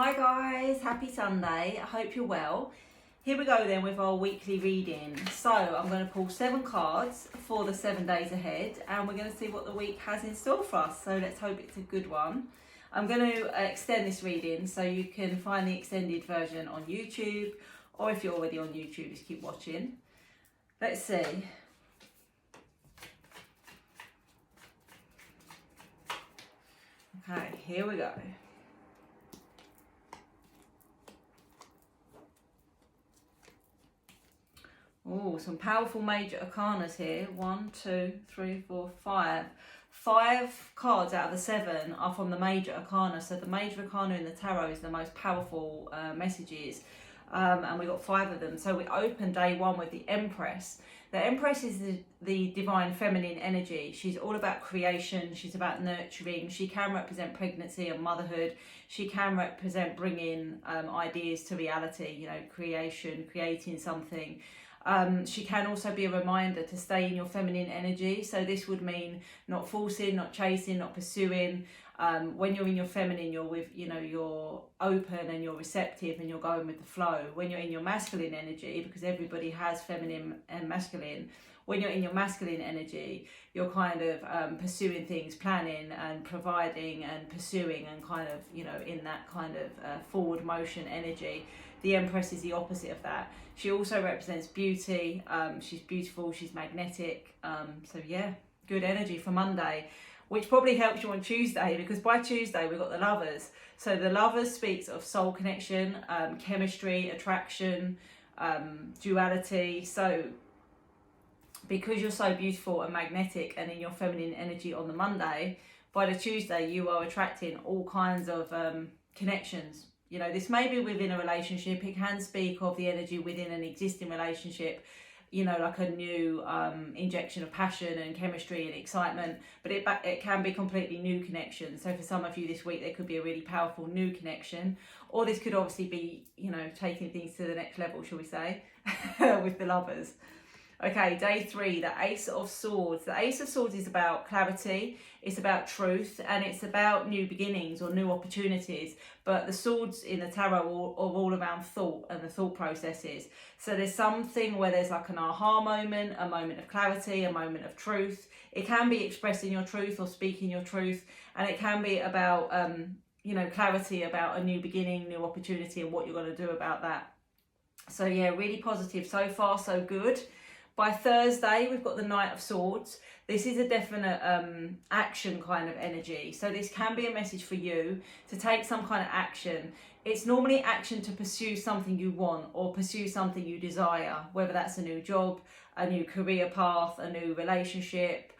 Hi guys, happy Sunday. I hope you're well. Here we go then with our weekly reading. So I'm going to pull 7 cards for the 7 days ahead and we're going to see what the week has in store for us. So let's hope it's a good one. I'm going to extend this reading so you can find the extended version on YouTube, or if you're already on YouTube, just keep watching. Let's see. Okay, here we go. Oh, some powerful major arcanas here. 1, 2, 3, 4, 5. 5 cards out of the 7 are from the major arcana. So the major arcana in the tarot is the most powerful messages. And we got 5 of them. So we open day 1 with the Empress. The Empress is the divine feminine energy. She's all about creation. She's about nurturing. She can represent pregnancy and motherhood. She can represent bringing ideas to reality, you know, creation, creating something. She can also be a reminder to stay in your feminine energy. So this would mean not forcing, not chasing, not pursuing. When you're in your feminine, you're with, you know, you're open and you're receptive and you're going with the flow. When you're in your masculine energy, because everybody has feminine and masculine, when you're in your masculine energy, you're kind of pursuing things, planning and providing and pursuing and kind of, you know, in that kind of forward motion energy. The Empress is the opposite of that. She also represents beauty. She's beautiful, she's magnetic. So yeah, good energy for Monday, which probably helps you on Tuesday, because by Tuesday we've got the Lovers. So the Lovers speaks of soul connection, chemistry, attraction, duality. So because you're so beautiful and magnetic and in your feminine energy on the Monday, by the Tuesday you are attracting all kinds of connections. You know, this may be within a relationship. It can speak of the energy within an existing relationship, you know, like a new injection of passion and chemistry and excitement, but it can be completely new connections. So for some of you this week, there could be a really powerful new connection, or this could obviously be, you know, taking things to the next level, shall we say, with the Lovers. Okay, day 3, the Ace of Swords. The Ace of Swords is about clarity, it's about truth, and it's about new beginnings or new opportunities. But the swords in the tarot are all around thought and the thought processes. So there's something where there's like an aha moment, a moment of clarity, a moment of truth. It can be expressing your truth or speaking your truth, and it can be about, you know, clarity about a new beginning, new opportunity, and what you're going to do about that. So yeah, really positive so far, so good. By Thursday, we've got the Knight of Swords. This is a definite action kind of energy. So this can be a message for you to take some kind of action. It's normally action to pursue something you want or pursue something you desire, whether that's a new job, a new career path, a new relationship,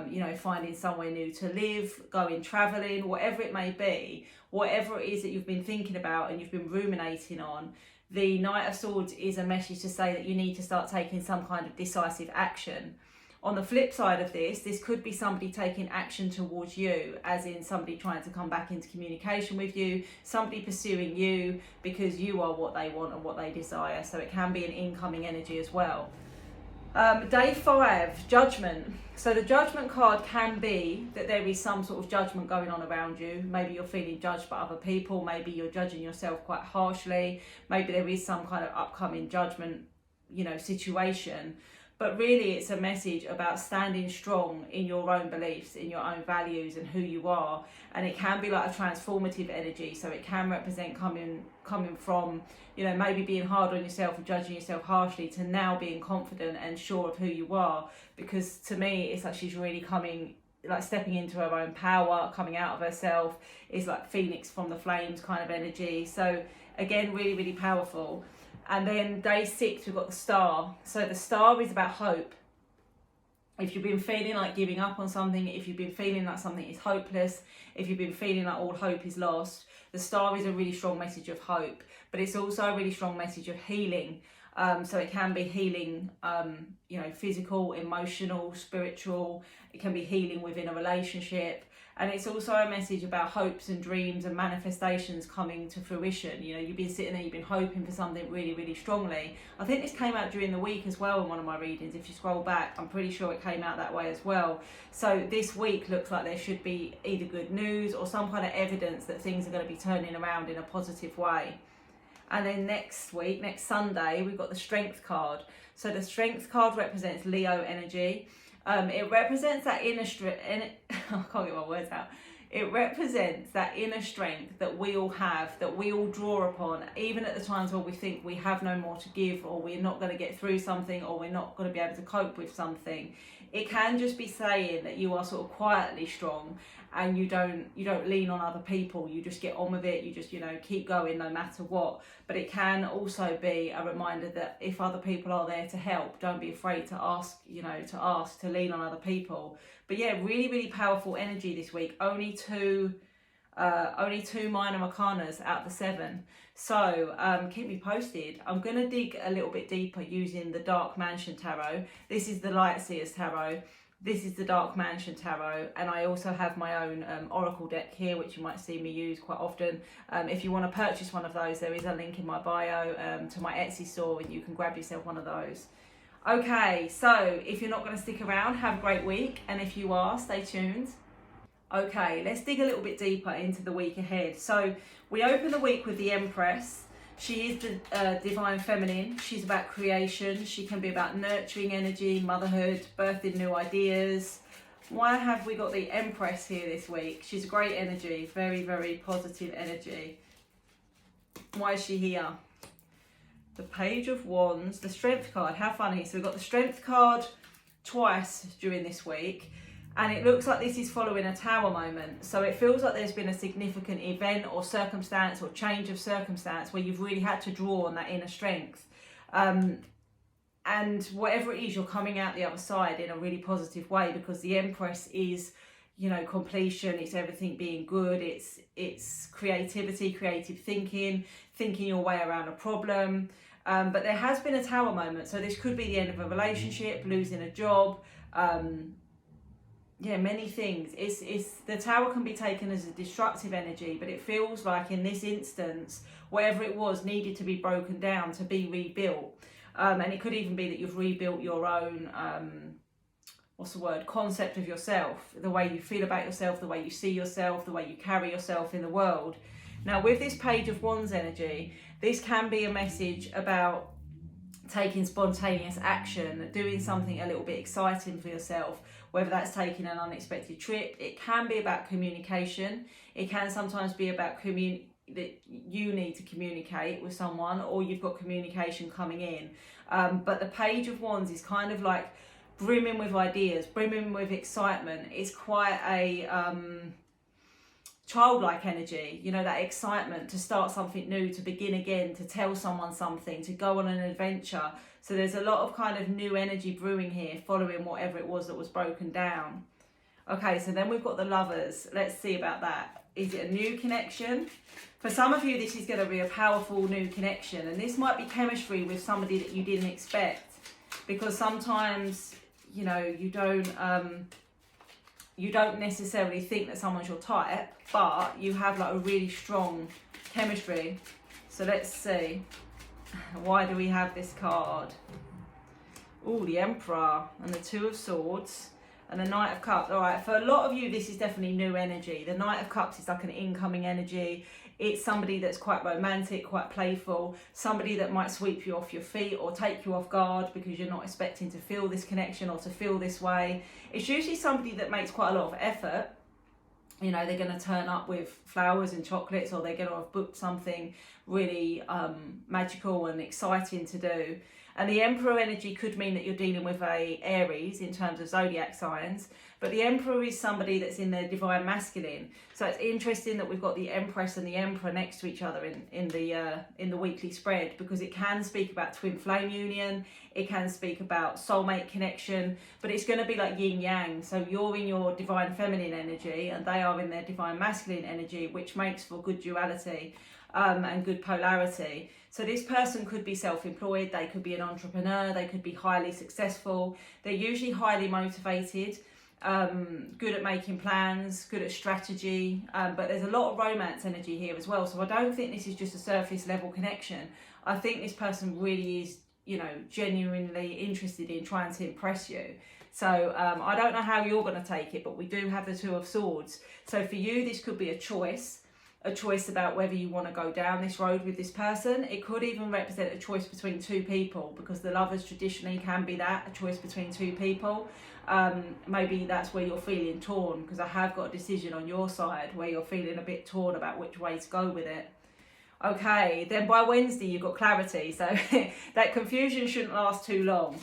you know, finding somewhere new to live, going traveling, whatever it may be, whatever it is that you've been thinking about and you've been ruminating on. The Knight of Swords is a message to say that you need to start taking some kind of decisive action. On the flip side of this could be somebody taking action towards you, as in somebody trying to come back into communication with you, somebody pursuing you because you are what they want and what they desire. So it can be an incoming energy as well. Day 5, Judgment. So the Judgment card can be that there is some sort of judgment going on around you. Maybe you're feeling judged by other people. Maybe you're judging yourself quite harshly. Maybe there is some kind of upcoming judgment, you know, situation. But really it's a message about standing strong in your own beliefs, in your own values and who you are. And it can be like a transformative energy. So it can represent coming from, you know, maybe being hard on yourself and judging yourself harshly to now being confident and sure of who you are. Because to me, it's like she's really stepping into her own power, coming out of herself. It's like Phoenix from the flames kind of energy. So again, really, really powerful. And then day 6, we've got the Star. So the Star is about hope. If you've been feeling like giving up on something, if you've been feeling like something is hopeless, if you've been feeling like all hope is lost, the Star is a really strong message of hope, but it's also a really strong message of healing. So it can be healing, you know, physical, emotional, spiritual. It can be healing within a relationship. And it's also a message about hopes and dreams and manifestations coming to fruition. You know, you've been sitting there, you've been hoping for something really, really strongly. I think this came out during the week as well in one of my readings. If you scroll back, I'm pretty sure it came out that way as well. So this week looks like there should be either good news or some kind of evidence that things are going to be turning around in a positive way. And then next week, next Sunday, we've got the Strength card. So the Strength card represents Leo energy. It represents that inner strength, I can't get my words out. It represents that inner strength that we all have, that we all draw upon, even at the times where we think we have no more to give, or we're not going to get through something, or we're not going to be able to cope with something. It can just be saying that you are sort of quietly strong, and you don't lean on other people. You just get on with it. You just, you know, keep going no matter what. But it can also be a reminder that if other people are there to help, don't be afraid to ask, you know, to lean on other people. But yeah, really, really powerful energy this week. Only two minor arcanas out of the 7. So keep me posted. I'm going to dig a little bit deeper using the Dark Mansion Tarot. This is the Light Seers Tarot. This is the Dark Mansion Tarot, and I also have my own Oracle deck here, which you might see me use quite often. If you want to purchase one of those, there is a link in my bio to my Etsy store, and you can grab yourself one of those. Okay, so if you're not going to stick around, have a great week, and if you are, stay tuned. Okay, let's dig a little bit deeper into the week ahead. So we open the week with the Empress. She is the divine feminine. She's about creation. She can be about nurturing energy, motherhood, birthing new ideas. Why have we got the Empress here this week? She's great energy, very, very positive energy. Why is she here? The Page of Wands, the Strength card. How funny. So we've got the Strength card twice during this week. And it looks like this is following a Tower moment. So it feels like there's been a significant event or circumstance or change of circumstance where you've really had to draw on that inner strength. And whatever it is, you're coming out the other side in a really positive way, because the Empress is, you know, completion. It's everything being good. It's creativity, creative thinking your way around a problem. But there has been a Tower moment. So this could be the end of a relationship, losing a job, yeah, many things. It's the Tower can be taken as a destructive energy, but it feels like in this instance, whatever it was needed to be broken down to be rebuilt. And it could even be that you've rebuilt your own, concept of yourself, the way you feel about yourself, the way you see yourself, the way you carry yourself in the world. Now, with this Page of Wands energy, this can be a message about taking spontaneous action, doing something a little bit exciting for yourself, whether that's taking an unexpected trip. It can be about communication. It can sometimes be about that you need to communicate with someone, or you've got communication coming in. But the Page of Wands is kind of like brimming with ideas, brimming with excitement. It's quite a childlike energy, you know, that excitement to start something new, to begin again, to tell someone something, to go on an adventure. So there's a lot of kind of new energy brewing here, following whatever it was that was broken down. Okay, so then we've got the Lovers. Let's see about that. Is it a new connection? For some of you, this is going to be a powerful new connection, and this might be chemistry with somebody that you didn't expect, because sometimes, you know, you don't necessarily think that someone's your type, but you have like a really strong chemistry. So let's see. Why do we have this card? Oh, the Emperor and the Two of Swords and the Knight of Cups. All right, for a lot of you, this is definitely new energy. The Knight of Cups is like an incoming energy. It's somebody that's quite romantic, quite playful, somebody that might sweep you off your feet or take you off guard because you're not expecting to feel this connection or to feel this way. It's usually somebody that makes quite a lot of effort. You know, they're going to turn up with flowers and chocolates, or they're going to have booked something really magical and exciting to do. And the Emperor energy could mean that you're dealing with a Aries in terms of zodiac signs, but the Emperor is somebody that's in their divine masculine. So it's interesting that we've got the Empress and the Emperor next to each other in the weekly spread, because it can speak about twin flame union, it can speak about soulmate connection, but it's going to be like yin yang. So you're in your divine feminine energy and they are in their divine masculine energy, which makes for good duality and good polarity. So this person could be self-employed, they could be an entrepreneur, they could be highly successful. They're usually highly motivated. good at making plans, good at strategy, but there's a lot of romance energy here as well. So I don't think this is just a surface level connection. I think this person really is, you know, genuinely interested in trying to impress you. So I don't know how you're going to take it, but we do have the Two of Swords. So for you, this could be a choice about whether you want to go down this road with this person. It could even represent a choice between two people, because the Lovers traditionally can be that, a choice between two people. Maybe that's where you're feeling torn, because I have got a decision on your side where you're feeling a bit torn about which way to go with it. Okay, then by Wednesday you've got clarity, so that confusion shouldn't last too long.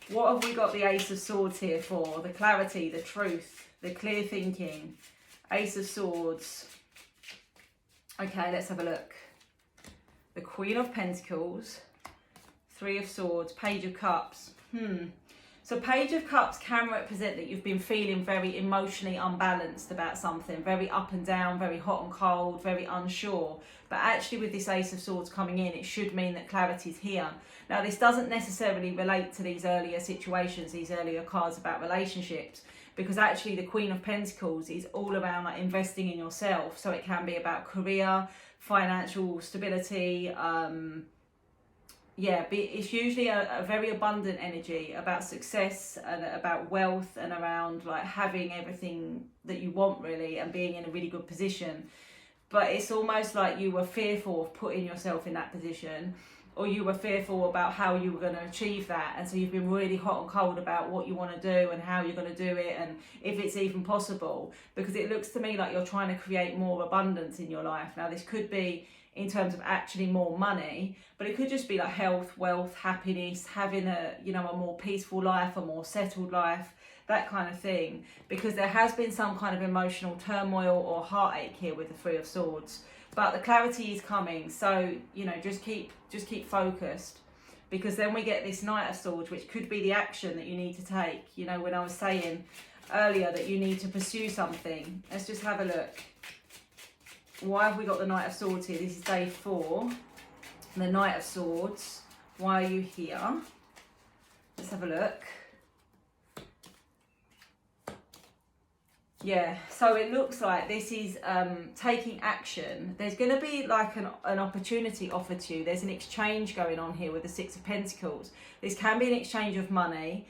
What have we got the Ace of Swords here for? The clarity, the truth, the clear thinking. Ace of Swords. Okay, let's have a look. The Queen of Pentacles, Three of Swords, Page of Cups. So Page of Cups can represent that you've been feeling very emotionally unbalanced about something, very up and down, very hot and cold, very unsure. But actually with this Ace of Swords coming in, it should mean that clarity is here. Now this doesn't necessarily relate to these earlier situations, these earlier cards about relationships, because actually the Queen of Pentacles is all around like investing in yourself. So it can be about career, financial stability, it's usually a very abundant energy about success and about wealth and around like having everything that you want really and being in a really good position. But it's almost like you were fearful of putting yourself in that position, or you were fearful about how you were going to achieve that. And so you've been really hot and cold about what you want to do and how you're going to do it and if it's even possible, because it looks to me like you're trying to create more abundance in your life. Now this could be in terms of actually more money, but it could just be like health, wealth, happiness, having a, you know, a more peaceful life, a more settled life, that kind of thing, because there has been some kind of emotional turmoil or heartache here with the Three of Swords. But the clarity is coming, so you know, just keep focused, because then we get this Knight of Swords, which could be the action that you need to take. You know, when I was saying earlier that you need to pursue something, let's just have a look. Why have we got the Knight of Swords here? This is day 4. The Knight of Swords. Why are you here? Let's have a look. Yeah, so it looks like this is taking action. There's going to be like an opportunity offered to you. There's an exchange going on here with the Six of Pentacles. This can be an exchange of money.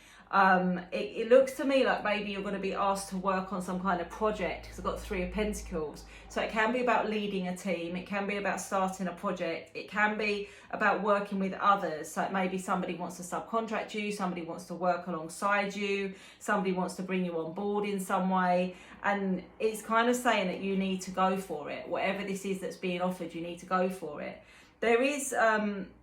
It looks to me like maybe you're going to be asked to work on some kind of project, because I've got Three of Pentacles. So it can be about leading a team, it can be about starting a project, it can be about working with others. So maybe somebody wants to subcontract you, somebody wants to work alongside you, somebody wants to bring you on board in some way. And it's kind of saying that you need to go for it. Whatever this is that's being offered, you need to go for it. There is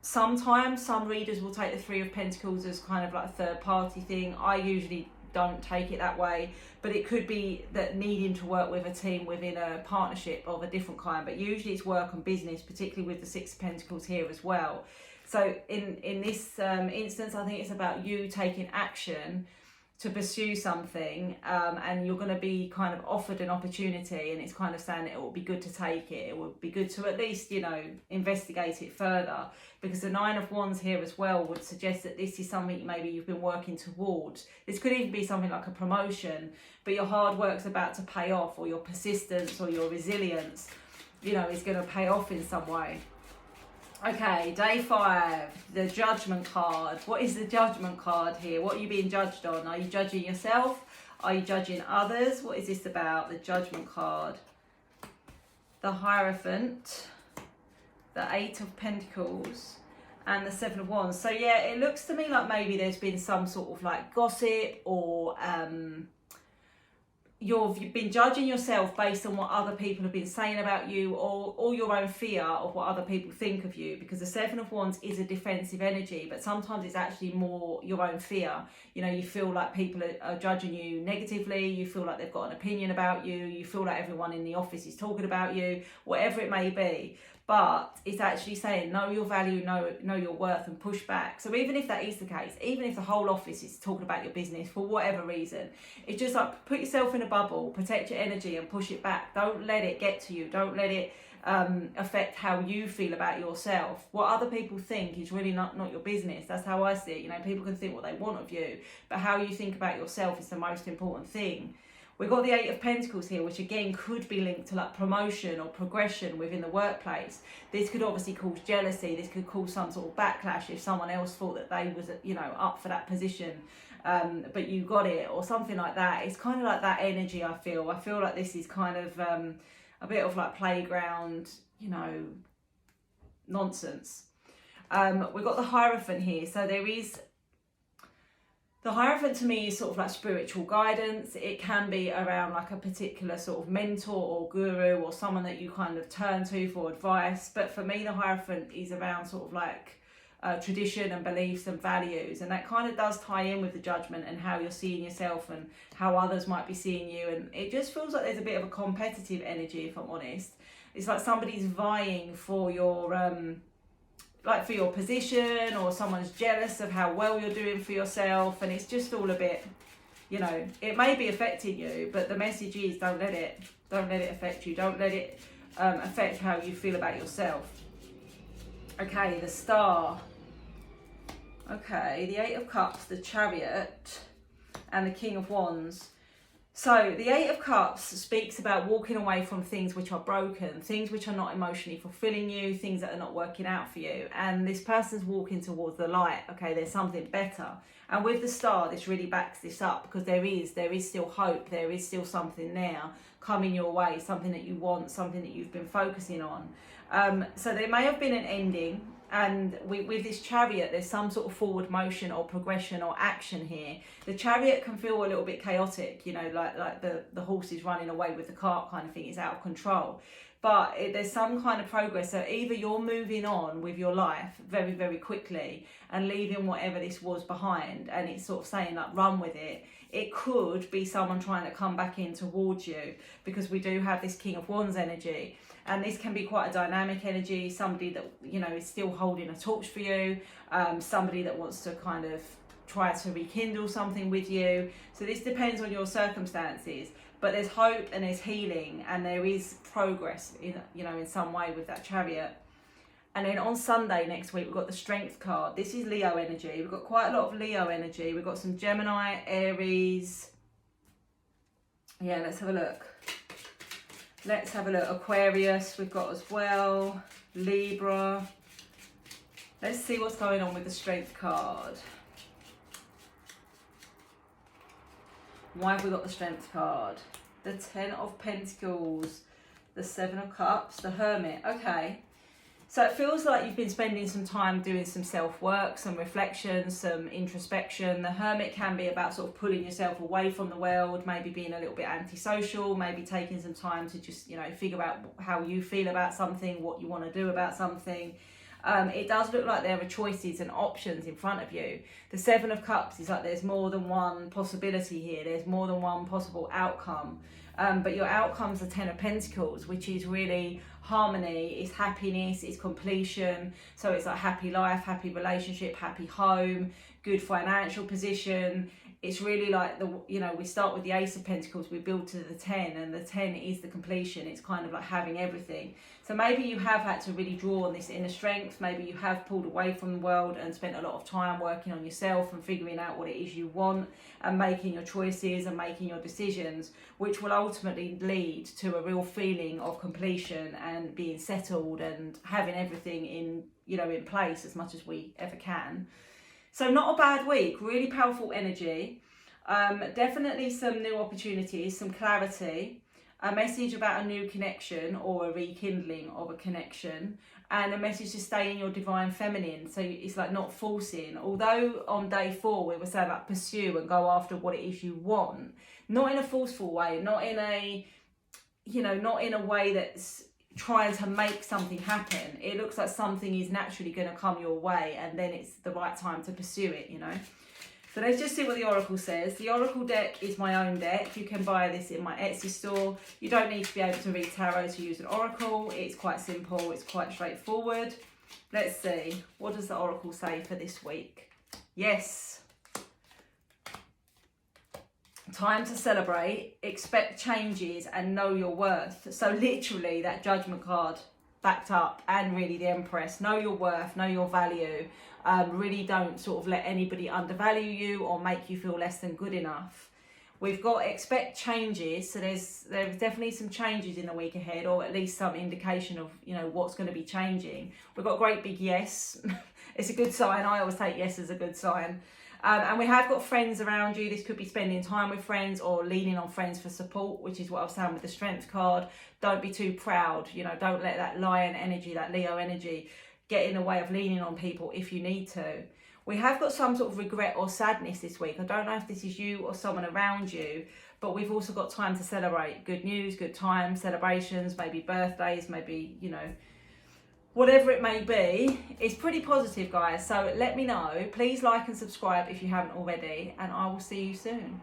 sometimes some readers will take the Three of Pentacles as kind of like a third party thing. I usually don't take it that way, but it could be that needing to work with a team within a partnership of a different kind, but usually it's work and business, particularly with the Six of Pentacles here as well. So in this instance, I think it's about you taking action to pursue something, and you're going to be kind of offered an opportunity, and it's kind of saying it will be good to take it. It would be good to at least, you know, investigate it further, because the Nine of Wands here as well would suggest that this is something maybe you've been working towards. This could even be something like a promotion, but your hard work's about to pay off, or your persistence or your resilience, you know, is going to pay off in some way. Okay, day 5, the Judgment card. What is the Judgment card here? What are you being judged on? Are you judging yourself? Are you judging others? What is this about, the Judgment card? The Hierophant, the Eight of Pentacles, and the Seven of Wands. So yeah, it looks to me like maybe there's been some sort of like gossip, or you've been judging yourself based on what other people have been saying about you, or your own fear of what other people think of you, because the Seven of Wands is a defensive energy, but sometimes it's actually more your own fear. You know, you feel like people are judging you negatively, you feel like they've got an opinion about you, you feel like everyone in the office is talking about you, whatever it may be. But it's actually saying know your value, know your worth, and push back. So even if that is the case, even if the whole office is talking about your business for whatever reason, it's just like put yourself in a bubble, protect your energy and push it back. Don't let it get to you. Don't let it affect how you feel about yourself. What other people think is really not your business. That's how I see it. You know, people can think what they want of you, but how you think about yourself is the most important thing. We've got the Eight of Pentacles here, which again could be linked to like promotion or progression within the workplace. This could obviously cause jealousy. This could cause some sort of backlash if someone else thought that they was, you know, up for that position, but you got it, or something like that. It's kind of like that energy. I feel like this is kind of a bit of like playground, you know, nonsense. We've got the Hierophant here, so there is. The Hierophant to me is sort of like spiritual guidance. It can be around like a particular sort of mentor or guru or someone that you kind of turn to for advice. But for me, the Hierophant is around sort of like tradition and beliefs and values. And that kind of does tie in with the Judgment and how you're seeing yourself and how others might be seeing you. And it just feels like there's a bit of a competitive energy, if I'm honest. It's like somebody's vying for your... like for your position, or someone's jealous of how well you're doing for yourself, and it's just all a bit, you know, it may be affecting you, but the message is don't let it affect you. Don't let it affect how you feel about yourself. Okay, the Star. Okay, the Eight of Cups, the Chariot, and the King of Wands. So the Eight of Cups speaks about walking away from things which are broken, things which are not emotionally fulfilling you, things that are not working out for you. And this person's walking towards the light. Okay, there's something better. And with the Star, this really backs this up, because there is still hope. There is still something there coming your way, something that you want, something that you've been focusing on. So there may have been an ending. And with this Chariot, there's some sort of forward motion or progression or action here. The Chariot can feel a little bit chaotic, you know, like the horse is running away with the cart kind of thing. It's out of control. But there's some kind of progress. So either you're moving on with your life very, very quickly and leaving whatever this was behind, and it's sort of saying like run with it. It could be someone trying to come back in towards you, because we do have this King of Wands energy. And this can be quite a dynamic energy, somebody that, you know, is still holding a torch for you, somebody that wants to kind of try to rekindle something with you. So this depends on your circumstances, but there's hope and there's healing and there is progress in, you know, in some way with that Chariot. And then on Sunday next week, we've got the Strength card. This is Leo energy. We've got quite a lot of Leo energy. We've got some Gemini, Aries. Yeah, let's have a look. Let's have a look. Aquarius we've got as well. Libra. Let's see what's going on with the Strength card. Why have we got the Strength card? The 10 of Pentacles. The 7 of Cups. The Hermit. Okay. So it feels like you've been spending some time doing some self-work, some reflection, some introspection. The Hermit can be about sort of pulling yourself away from the world, maybe being a little bit antisocial, maybe taking some time to just, you know, figure out how you feel about something, what you want to do about something. It does look like there are choices and options in front of you. The 7 of Cups is like there's more than one possibility here. There's more than one possible outcome. But your outcome's the 10 of Pentacles, which is really harmony, it's happiness, it's completion. So it's like happy life, happy relationship, happy home, good financial position. It's really like the, you know, we start with the Ace of Pentacles, we build to the 10, and the 10 is the completion. It's kind of like having everything. So maybe you have had to really draw on this inner strength. Maybe you have pulled away from the world and spent a lot of time working on yourself and figuring out what it is you want and making your choices and making your decisions, which will ultimately lead to a real feeling of completion and being settled and having everything in, you know, in place as much as we ever can. So not a bad week, really powerful energy. Definitely some new opportunities, some clarity, a message about a new connection or a rekindling of a connection, and a message to stay in your divine feminine. So it's like not forcing. Although on day 4 we were saying about pursue and go after what it is you want, not in a forceful way, not in a, you know, not in a way that's trying to make something happen. It looks like something is naturally going to come your way, and then it's the right time to pursue it, you know. So let's just see what the Oracle says. The Oracle deck is my own deck. You can buy this in my Etsy store. You don't need to be able to read tarot to use an Oracle. It's quite simple. It's quite straightforward. Let's see. What does the Oracle say for this week? Yes. Time to celebrate, expect changes and know your worth. So literally that Judgment card backed up, and really the Empress. Know your worth, know your value. Really don't sort of let anybody undervalue you or make you feel less than good enough. We've got expect changes, so there's definitely some changes in the week ahead, or at least some indication of, you know, what's going to be changing. We've got a great big yes. It's a good sign. I always take yes as a good sign. And we have got friends around you. This could be spending time with friends or leaning on friends for support, which is what I was saying with the Strength card. Don't be too proud. You know, don't let that lion energy, that Leo energy, get in the way of leaning on people if you need to. We have got some sort of regret or sadness this week. I don't know if this is you or someone around you, but we've also got time to celebrate. Good news, good times, celebrations, maybe birthdays, maybe, you know, whatever it may be. It's pretty positive, guys. So let me know. Please like and subscribe if you haven't already, and I will see you soon.